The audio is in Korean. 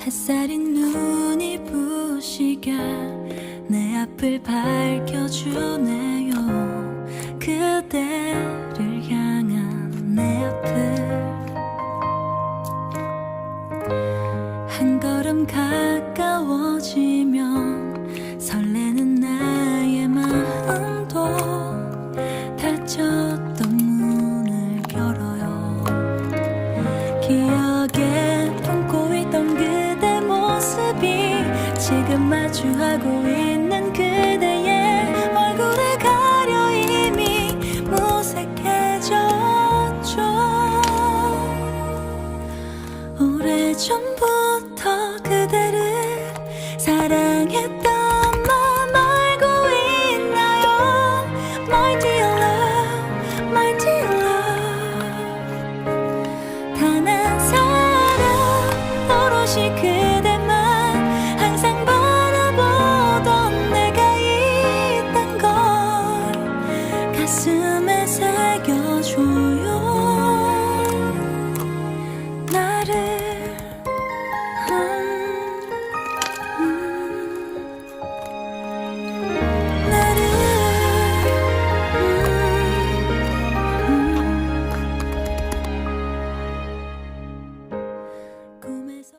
햇살이 눈이 부시게 내 앞을 밝혀주네요. 그대를 향한 내 앞을 한 걸음 가까워지면 설레는 나의 마음도 닫혔던 문을 열어요. 기억에 품고 있던 그대 모습이 지금 마주하고 있는 그대의 얼굴에 가려 이미 무색해졌죠. 오래전부터 그대를 사랑했던 맘 알고 있나요? My dear love, my dear love. 단 한 사람 오롯이 그대만 항상 바라보던 내가 있단 걸 가슴